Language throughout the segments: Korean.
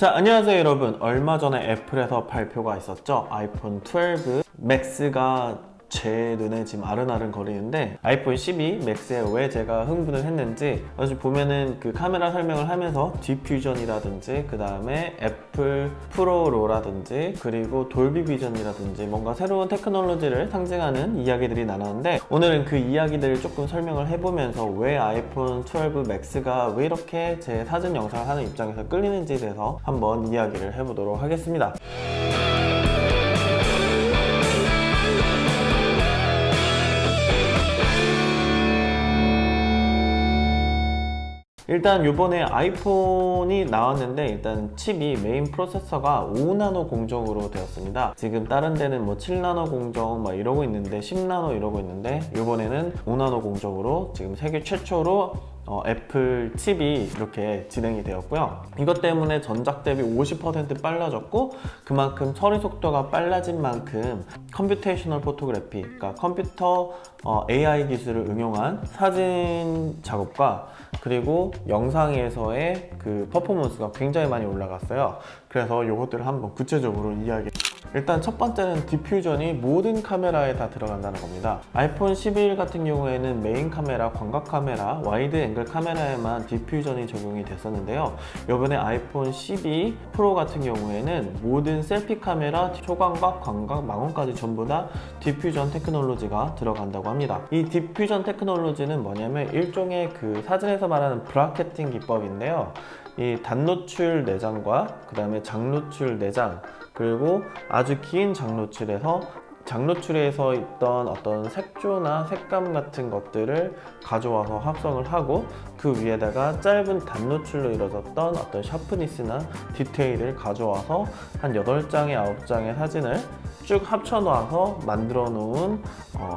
자, 안녕하세요 여러분. 얼마 전에 애플에서 발표가 있었죠. 아이폰 12 맥스가 제 눈에 지금 아른아른 거리는데, 아이폰 12 맥스에 왜 제가 흥분을 했는지 아주 보면은 그 카메라 설명을 하면서 디퓨전이라든지 그 다음에 애플 프로로라든지 그리고 돌비 비전이라든지 뭔가 새로운 테크놀로지를 상징하는 이야기들이 나눴는데, 오늘은 그 이야기들을 조금 설명을 해보면서 왜 아이폰 12 맥스가 왜 이렇게 제 사진 영상을 하는 입장에서 끌리는지에 대해서 한번 이야기를 해보도록 하겠습니다. 일단 요번에 아이폰이 나왔는데, 일단 칩이 메인 프로세서가 5나노 공정으로 되었습니다. 지금 다른 데는 뭐 7나노 공정 막 이러고 있는데 10나노 이러고 있는데, 요번에는 5나노 공정으로 지금 세계 최초로 애플 칩이 이렇게 진행이 되었고요. 이것 때문에 전작 대비 50% 빨라졌고, 그만큼 처리 속도가 빨라진 만큼 컴퓨테이셔널 포토그래피, 그러니까 컴퓨터 AI 기술을 응용한 사진 작업과 그리고 영상에서의 그 퍼포먼스가 굉장히 많이 올라갔어요. 그래서 이것들을 한번 구체적으로 이야기. 일단 첫 번째는 디퓨전이 모든 카메라에 다 들어간다는 겁니다. 아이폰 11 같은 경우에는 메인 카메라, 광각 카메라, 와이드 앵글 카메라에만 디퓨전이 적용이 됐었는데요. 이번에 아이폰 12 프로 같은 경우에는 모든 셀피 카메라, 초광각, 광각, 망원까지 전부 다 디퓨전 테크놀로지가 들어간다고 합니다. 이 디퓨전 테크놀로지는 뭐냐면 일종의 그 사진에서 말하는 브라켓팅 기법인데요. 이 단노출 내장과 그 다음에 장노출 내장, 그리고 아주 긴 장노출에서 장노출에서 있던 어떤 색조나 색감 같은 것들을 가져와서 합성을 하고, 그 위에다가 짧은 단노출로 이루어졌던 어떤 샤프니스나 디테일을 가져와서 한 8장에 9장의 사진을 쭉 합쳐 놓아서 만들어 놓은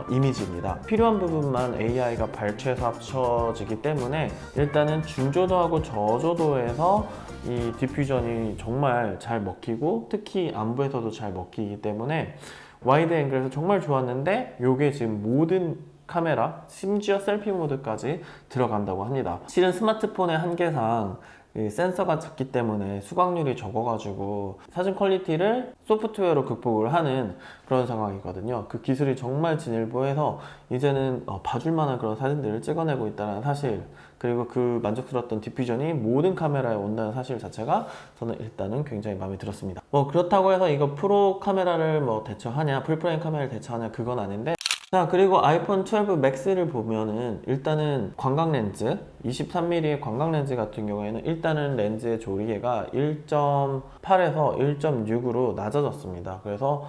이미지입니다. 필요한 부분만 AI가 발췌해서 합쳐지기 때문에 일단은 중조도하고 저조도에서 이 디퓨전이 정말 잘 먹히고, 특히 안부에서도 잘 먹히기 때문에 와이드 앵글에서 정말 좋았는데, 이게 지금 모든 카메라, 심지어 셀피 모드까지 들어간다고 합니다. 실은 스마트폰의 한계상 이 센서가 작기 때문에 수광률이 적어가지고 사진 퀄리티를 소프트웨어로 극복을 하는 그런 상황이거든요. 그 기술이 정말 진일보해서 이제는 봐줄 만한 그런 사진들을 찍어내고 있다는 사실, 그리고 그 만족스러웠던 디퓨전이 모든 카메라에 온다는 사실 자체가 저는 일단은 굉장히 마음에 들었습니다. 그렇다고 해서 이거 프로 카메라를 대처하냐, 풀프레임 카메라를 대처하냐, 그건 아닌데, 자, 그리고 아이폰 12 맥스를 보면은 일단은 광각 렌즈, 23mm의 광각 렌즈 같은 경우에는 일단은 렌즈의 조리개가 1.8에서 1.6으로 낮아졌습니다. 그래서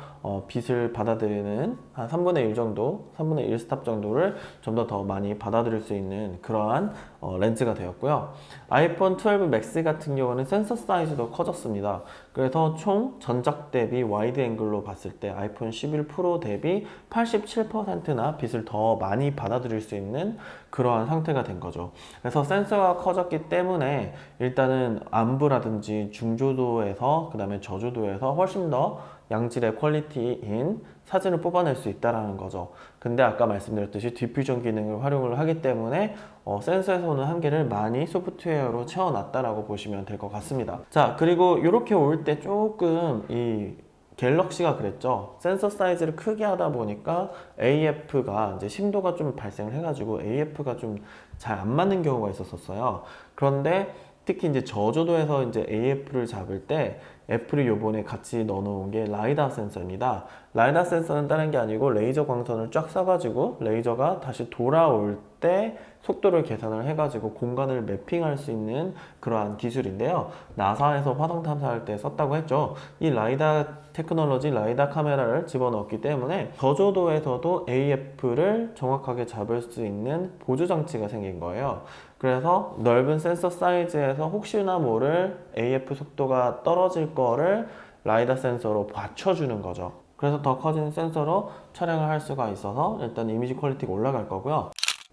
빛을 받아들이는 한 3분의 1 정도, 3분의 1 스탑 정도를 좀 더 많이 받아들일 수 있는 그러한 렌즈가 되었고요. 아이폰 12 맥스 같은 경우는 센서 사이즈도 커졌습니다. 그래서 총 전작 대비 와이드 앵글로 봤을 때 아이폰 11 프로 대비 87%나 빛을 더 많이 받아들일 수 있는 그러한 상태가 된 거죠. 그래서 센서가 커졌기 때문에 일단은 안부라든지 중조도에서 그 다음에 저조도에서 훨씬 더 양질의 퀄리티인 사진을 뽑아낼 수 있다는 거죠. 근데 아까 말씀드렸듯이 디퓨전 기능을 활용을 하기 때문에 센서에서 오는 한계를 많이 소프트웨어로 채워놨다라고 보시면 될 것 같습니다. 자, 그리고 이렇게 올 때 조금 이 갤럭시가 그랬죠. 센서 사이즈를 크게 하다 보니까 AF가 이제 심도가 좀 발생을 해가지고 AF가 좀 잘 안 맞는 경우가 있었어요. 그런데 특히 이제 저조도에서 이제 AF를 잡을 때 애플이 요번에 같이 넣어놓은 게 라이다 센서입니다. 라이다 센서는 다른 게 아니고 레이저 광선을 쫙 쏴가지고 레이저가 다시 돌아올 때 속도를 계산을 해가지고 공간을 매핑할 수 있는 그러한 기술인데요. 나사에서 화성 탐사할 때 썼다고 했죠. 이 라이다 테크놀로지, 라이다 카메라를 집어넣었기 때문에 저조도에서도 AF를 정확하게 잡을 수 있는 보조 장치가 생긴 거예요. 그래서 넓은 센서 사이즈에서 혹시나 모를 AF 속도가 떨어질 거를 라이다 센서로 받쳐주는 거죠. 그래서 더 커진 센서로 촬영을 할 수가 있어서 일단 이미지 퀄리티가 올라갈 거고요.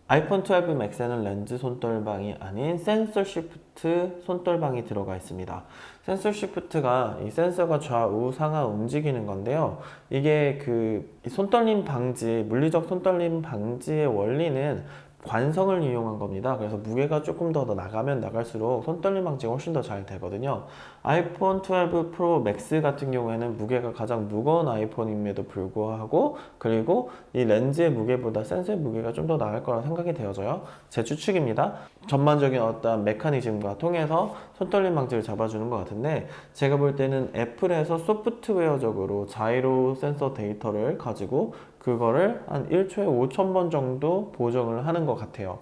아이폰 12 맥스에는 렌즈 손떨방이 아닌 센서 시프트 손떨방이 들어가 있습니다. 센서 시프트가 이 센서가 좌우 상하 움직이는 건데요. 이게 그 손떨림 방지, 물리적 손떨림 방지의 원리는 관성을 이용한 겁니다. 그래서 무게가 조금 더 나가면 나갈수록 손떨림 방지가 훨씬 더 잘 되거든요. 아이폰 12 프로 맥스 같은 경우에는 무게가 가장 무거운 아이폰임에도 불구하고, 그리고 이 렌즈의 무게보다 센서의 무게가 좀 더 나을 거라 생각이 되어져요. 제 추측입니다. 전반적인 어떤 메커니즘과 통해서 손떨림 방지를 잡아주는 것 같은데, 제가 볼 때는 애플에서 소프트웨어적으로 자이로 센서 데이터를 가지고 그거를 한 1초에 5,000번 정도 보정을 하는 것 같아요.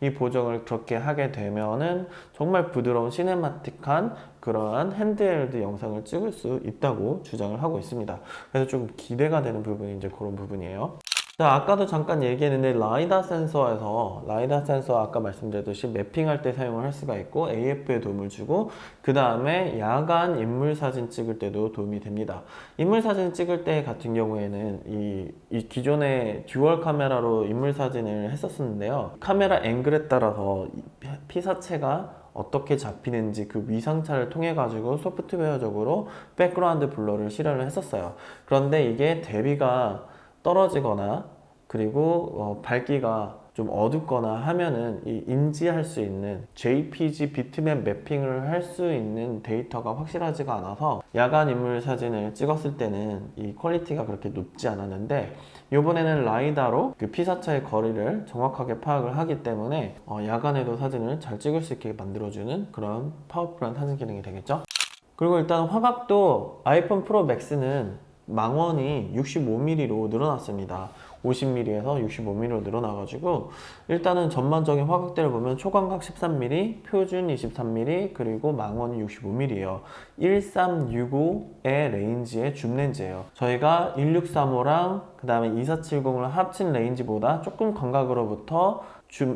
이 보정을 그렇게 하게 되면은 정말 부드러운 시네마틱한 그러한 핸드헬드 영상을 찍을 수 있다고 주장을 하고 있습니다. 그래서 좀 기대가 되는 부분이 이제 그런 부분이에요. 자, 아까도 잠깐 얘기했는데 라이다 센서 아까 말씀드렸듯이 매핑할 때 사용을 할 수가 있고 AF에 도움을 주고, 그 다음에 야간 인물 사진 찍을 때도 도움이 됩니다. 인물 사진 찍을 때 같은 경우에는 이 기존의 듀얼 카메라로 인물 사진을 했었는데요. 카메라 앵글에 따라서 피사체가 어떻게 잡히는지 그 위상차를 통해 가지고 소프트웨어적으로 백그라운드 블러를 실현을 했었어요. 그런데 이게 대비가 떨어지거나 그리고 밝기가 좀 어둡거나 하면은 이 인지할 수 있는 JPG 비트맵 매핑을 할 수 있는 데이터가 확실하지가 않아서 야간 인물 사진을 찍었을 때는 이 퀄리티가 그렇게 높지 않았는데, 이번에는 라이다로 그 피사체의 거리를 정확하게 파악을 하기 때문에 야간에도 사진을 잘 찍을 수 있게 만들어주는 그런 파워풀한 사진 기능이 되겠죠. 그리고 일단 화각도 아이폰 프로 맥스는 망원이 65mm로 늘어났습니다. 50mm에서 65mm로 늘어나가지고 일단은 전반적인 화각대를 보면 초광각 13mm, 표준 23mm, 그리고 망원이 65mm예요. 1365의 레인지의 줌 렌즈예요. 저희가 1635랑 그 다음에 2470을 합친 레인지보다 조금 광각으로부터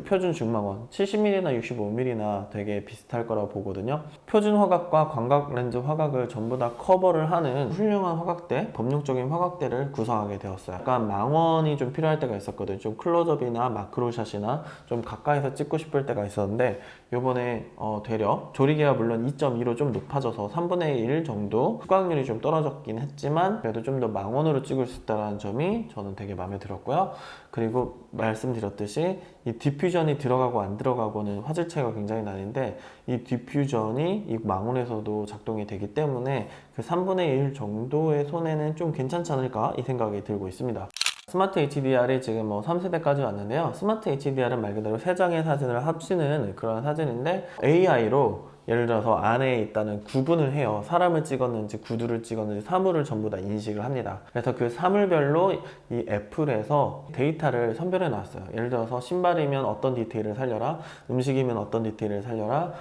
표준 줌망원 70mm나 65mm나 되게 비슷할 거라고 보거든요. 표준 화각과 광각 렌즈 화각을 전부 다 커버를 하는 훌륭한 화각대, 범용적인 화각대를 구성하게 되었어요. 약간 망원이 좀 필요할 때가 있었거든요. 좀 클로즈업이나 마크로샷이나 좀 가까이서 찍고 싶을 때가 있었는데, 요번에 되려 조리개가 물론 2.2로 좀 높아져서 3분의 1 정도 후각률이 좀 떨어졌긴 했지만 그래도 좀 더 망원으로 찍을 수 있다는 점이 저는 되게 마음에 들었고요. 그리고 말씀드렸듯이 이 디퓨전이 들어가고 안 들어가고는 화질 차이가 굉장히 나는데, 이 디퓨전이 이 망원에서도 작동이 되기 때문에 그 3분의 1 정도의 손에는 좀 괜찮지 않을까 이 생각이 들고 있습니다. 스마트 HDR이 지금 3세대까지 왔는데요. 스마트 HDR은 말 그대로 세 장의 사진을 합치는 그런 사진인데, AI로 예를 들어서 안에 있다는 구분을 해요. 사람을 찍었는지 구두를 찍었는지 사물을 전부 다 인식을 합니다. 그래서 그 사물별로 이 애플에서 데이터를 선별해 놨어요. 예를 들어서 신발이면 어떤 디테일을 살려라, 음식이면 어떤 디테일을 살려라,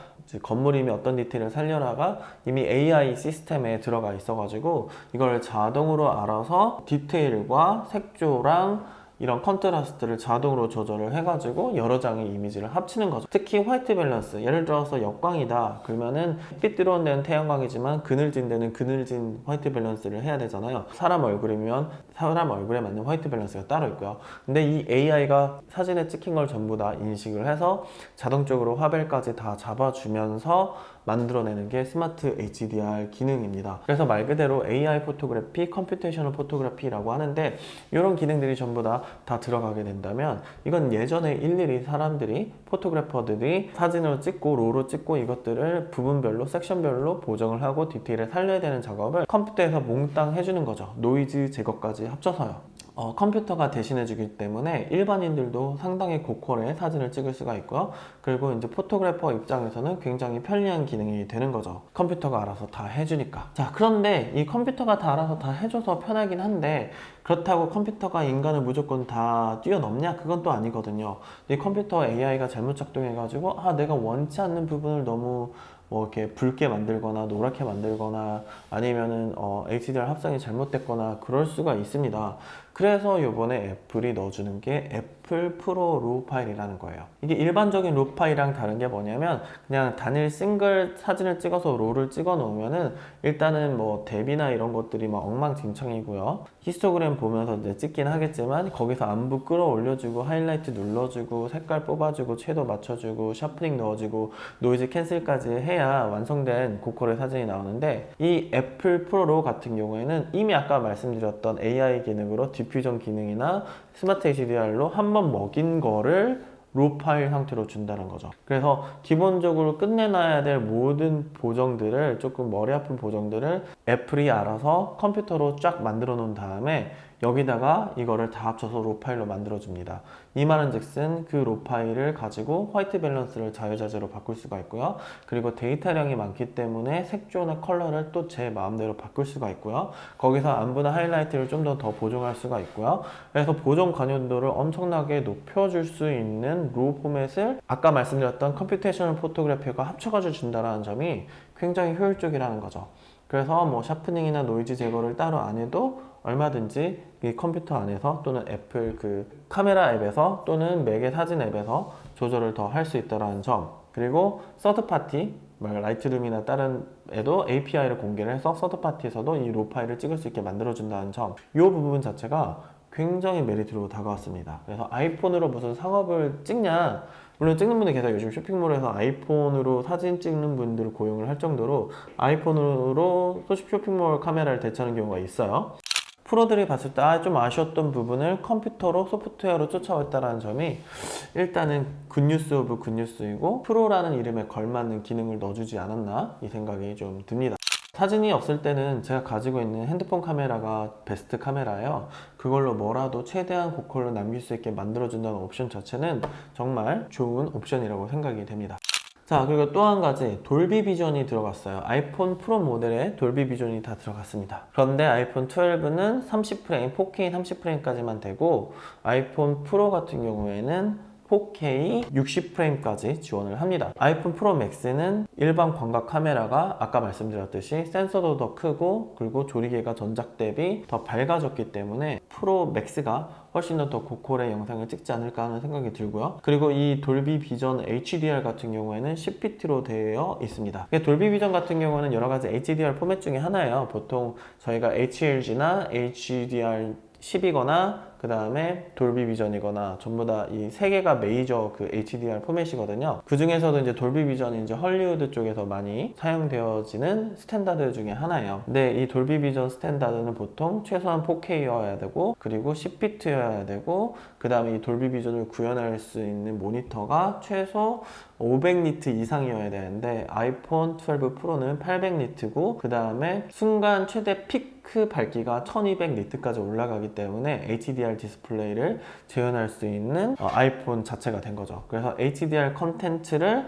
건물이면 어떤 디테일을 살려라가 이미 AI 시스템에 들어가 있어가지고 이걸 자동으로 알아서 디테일과 색조랑 이런 컨트라스트를 자동으로 조절을 해가지고 여러 장의 이미지를 합치는 거죠. 특히 화이트 밸런스, 예를 들어서 역광이다 그러면은 햇빛 들어온 데는 태양광이지만 그늘진 데는 그늘진 화이트 밸런스를 해야 되잖아요. 사람 얼굴이면 사람 얼굴에 맞는 화이트 밸런스가 따로 있고요. 근데 이 AI가 사진에 찍힌 걸 전부 다 인식을 해서 자동적으로 화벨까지 다 잡아주면서 만들어내는 게 스마트 HDR 기능입니다. 그래서 말 그대로 AI 포토그래피, 컴퓨테이셔널 포토그래피라고 하는데, 이런 기능들이 전부 다 들어가게 된다면, 이건 예전에 일일이 사람들이 포토그래퍼들이 사진으로 찍고 로로 찍고 이것들을 부분별로 섹션별로 보정을 하고 디테일을 살려야 되는 작업을 컴퓨터에서 몽땅 해주는 거죠. 노이즈 제거까지 합쳐서요. 컴퓨터가 대신해 주기 때문에 일반인들도 상당히 고퀄의 사진을 찍을 수가 있고요. 그리고 이제 포토그래퍼 입장에서는 굉장히 편리한 기능이 되는 거죠. 컴퓨터가 알아서 다 해주니까. 자, 그런데 이 컴퓨터가 다 알아서 다 해줘서 편하긴 한데, 그렇다고 컴퓨터가 인간을 무조건 다 뛰어넘냐? 그건 또 아니거든요. 이 컴퓨터 AI가 잘못 작동해가지고 내가 원치 않는 부분을 너무 이렇게 붉게 만들거나 노랗게 만들거나 아니면은 HDR 합성이 잘못됐거나 그럴 수가 있습니다. 그래서 요번에 애플이 넣어주는 게 애플 프로 로 파일이라는 거예요. 이게 일반적인 로 파일이랑 다른 게 뭐냐면, 그냥 단일 싱글 사진을 찍어서 로를 찍어 놓으면은 일단은 대비나 이런 것들이 막 엉망진창이고요. 히스토그램 보면서 이제 찍긴 하겠지만 거기서 안부 끌어올려주고 하이라이트 눌러주고 색깔 뽑아주고 채도 맞춰주고 샤프닝 넣어주고 노이즈 캔슬까지 해야 완성된 고퀄의 사진이 나오는데, 이 애플 프로 같은 경우에는 이미 아까 말씀드렸던 AI 기능으로 디퓨전 기능이나 스마트 HDR로 한번 먹인 거를 로 파일 상태로 준다는 거죠. 그래서 기본적으로 끝내놔야 될 모든 보정들을, 조금 머리 아픈 보정들을 애플이 알아서 컴퓨터로 쫙 만들어 놓은 다음에 여기다가 이거를 다 합쳐서 로 파일로 만들어 줍니다. 이 말은 즉슨 그 로 파일을 가지고 화이트 밸런스를 자유자재로 바꿀 수가 있고요. 그리고 데이터량이 많기 때문에 색조나 컬러를 또 제 마음대로 바꿀 수가 있고요. 거기서 안부나 하이라이트를 좀 더 보정할 수가 있고요. 그래서 보정 관여도를 엄청나게 높여줄 수 있는 로우 포맷을 아까 말씀드렸던 컴퓨테이셔널 포토그래피가 합쳐가지고 준다는 점이 굉장히 효율적이라는 거죠. 그래서 뭐 샤프닝이나 노이즈 제거를 따로 안 해도 얼마든지 이 컴퓨터 안에서 또는 애플 그 카메라 앱에서 또는 맥의 사진 앱에서 조절을 더 할 수 있다는 점, 그리고 서드파티 라이트룸이나 다른 에도 API를 공개를 해서 서드파티에서도 이 로 파일을 찍을 수 있게 만들어준다는 점, 이 부분 자체가 굉장히 메리트로 다가왔습니다. 그래서 아이폰으로 무슨 상업을 찍냐, 물론 찍는 분들 계세요. 요즘 쇼핑몰에서 아이폰으로 사진 찍는 분들을 고용을 할 정도로 아이폰으로 쇼핑몰 카메라를 대체하는 경우가 있어요. 프로들이 봤을 때 좀 아쉬웠던 부분을 컴퓨터로 소프트웨어로 쫓아왔다는 점이 일단은 굿뉴스 오브 굿뉴스이고, 프로라는 이름에 걸맞는 기능을 넣어주지 않았나 이 생각이 좀 듭니다. 사진이 없을 때는 제가 가지고 있는 핸드폰 카메라가 베스트 카메라예요. 그걸로 뭐라도 최대한 고퀄로 남길 수 있게 만들어준다는 옵션 자체는 정말 좋은 옵션이라고 생각이 됩니다. 자, 그리고 또 한 가지, 돌비 비전이 들어갔어요. 아이폰 프로 모델에 돌비 비전이 다 들어갔습니다. 그런데 아이폰 12는 30프레임, 4K 30프레임까지만 되고, 아이폰 프로 같은 경우에는 4K 60프레임까지 지원을 합니다. 아이폰 프로 맥스는 일반 광각 카메라가 아까 말씀드렸듯이 센서도 더 크고, 그리고 조리개가 전작 대비 더 밝아졌기 때문에 프로 맥스가 훨씬 더 고퀄의 영상을 찍지 않을까 하는 생각이 들고요. 그리고 이 돌비 비전 HDR 같은 경우에는 10비트로 되어 있습니다. 돌비 비전 같은 경우는 여러 가지 HDR 포맷 중에 하나예요. 보통 저희가 HLG나 HDR 10이거나 그 다음에 돌비 비전이거나 전부 다 이 세 개가 메이저 그 HDR 포맷이거든요. 그 중에서도 이제 돌비 비전이 이제 헐리우드 쪽에서 많이 사용되어지는 스탠다드 중에 하나예요. 근데 이 돌비 비전 스탠다드는 보통 최소한 4K여야 되고, 그리고 10비트여야 되고, 그 다음에 이 돌비 비전을 구현할 수 있는 모니터가 최소 500니트 이상이어야 되는데 아이폰 12 프로는 800니트고, 그 다음에 순간 최대 피크 밝기가 1200니트까지 올라가기 때문에 HDR 디스플레이를 재현할 수 있는 아이폰 자체가 된 거죠. 그래서 HDR 컨텐츠를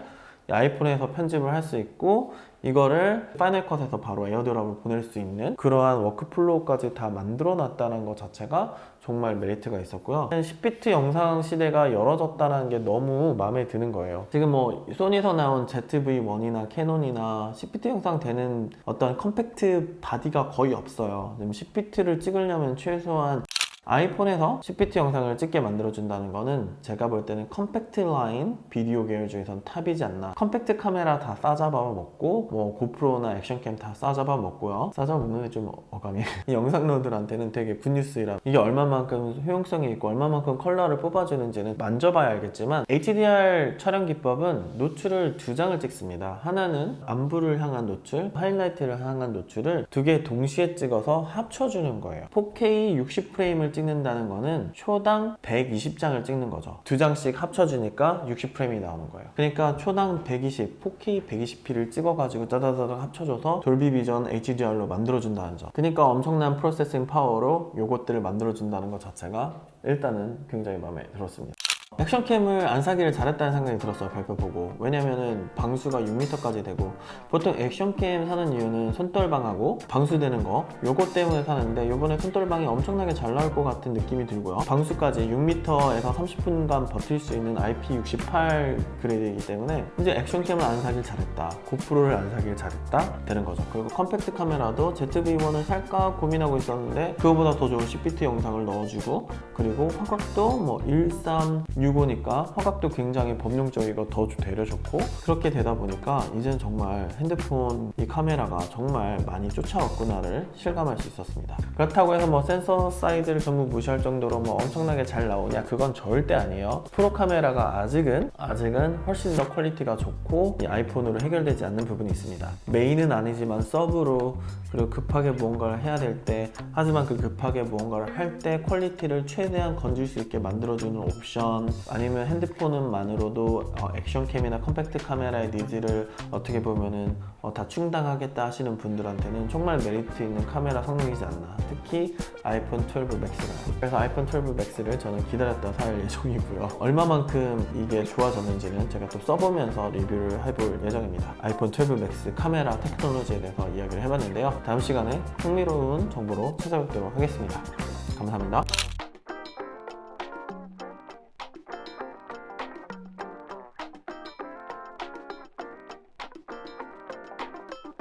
아이폰에서 편집을 할 수 있고, 이거를 파이널 컷에서 바로 에어드랍을 보낼 수 있는 그러한 워크플로우까지 다 만들어 놨다는 것 자체가 정말 메리트가 있었고요. 10비트 영상 시대가 열어졌다는 게 너무 마음에 드는 거예요. 지금 뭐 소니에서 나온 ZV-1이나 캐논이나 10비트 영상 되는 어떤 컴팩트 바디가 거의 없어요. 10비트를 찍으려면 최소한 아이폰에서 10비트 영상을 찍게 만들어준다는 거는 제가 볼 때는 컴팩트 라인 비디오 계열 중에선 탑이지 않나. 컴팩트 카메라 다 싸잡아 먹고, 뭐 고프로나 액션캠 다 싸잡아 먹고요. 싸잡아 먹는 게 좀 어감이 이 영상러들한테는 되게 굿뉴스이라, 이게 얼마만큼 효용성이 있고 얼마만큼 컬러를 뽑아주는지는 만져봐야 알겠지만, HDR 촬영 기법은 노출을 두 장을 찍습니다. 하나는 안부를 향한 노출, 하이라이트를 향한 노출을 두 개 동시에 찍어서 합쳐주는 거예요. 4K 60프레임을 찍는다는 거는 초당 120장을 찍는 거죠. 두 장씩 합쳐주니까 60프레임이 나오는 거예요. 그러니까 초당 120, 4K 120p를 찍어가지고 짜자자작 합쳐줘서 돌비 비전 HDR로 만들어준다는 점. 그러니까 엄청난 프로세싱 파워로 요것들을 만들어준다는 것 자체가 일단은 굉장히 마음에 들었습니다. 액션캠을 안 사기를 잘했다는 생각이 들었어요, 발표 보고. 왜냐면은 방수가 6m까지 되고, 보통 액션캠 사는 이유는 손떨방하고 방수되는 거, 요거 때문에 사는데 요번에 손떨방이 엄청나게 잘 나올 것 같은 느낌이 들고요. 방수까지 6m에서 30분간 버틸 수 있는 IP68 그레이드이기 때문에 이제 액션캠을 안 사길 잘했다, 고프로를 안 사길 잘했다 되는 거죠. 그리고 컴팩트 카메라도 ZV-1을 살까 고민하고 있었는데 그거보다 더 좋은 10비트 영상을 넣어주고, 그리고 화각도 뭐 1365니까 화각도 굉장히 범용적이고 더 되려줬고, 그렇게 되다 보니까 이젠 정말 핸드폰 이 카메라가 정말 많이 쫓아왔구나를 실감할 수 있었습니다. 그렇다고 해서 뭐 센서 사이즈를 전부 무시할 정도로 뭐 엄청나게 잘 나오냐, 그건 절대 아니에요. 프로 카메라가 아직은 훨씬 더 퀄리티가 좋고 이 아이폰으로 해결되지 않는 부분이 있습니다. 메인은 아니지만 서브로, 그리고 급하게 무언가를 해야 될 때, 하지만 그 급하게 무언가를 할 때 퀄리티를 최대한 건질 수 있게 만들어주는 옵션, 아니면 핸드폰만으로도 액션캠이나 컴팩트 카메라의 니즈를 어떻게 보면은 다 충당하겠다 하시는 분들한테는 정말 메리트 있는 카메라 성능이지 않나. 특히 아이폰 12 맥스가. 그래서 아이폰 12 맥스를 저는 기다렸다 살 예정이고요. 얼마만큼 이게 좋아졌는지는 제가 또 써보면서 리뷰를 해볼 예정입니다. 아이폰 12 맥스 카메라 테크놀로지에 대해서 이야기를 해봤는데요. 다음 시간에 흥미로운 정보로 찾아뵙도록 하겠습니다. 감사합니다.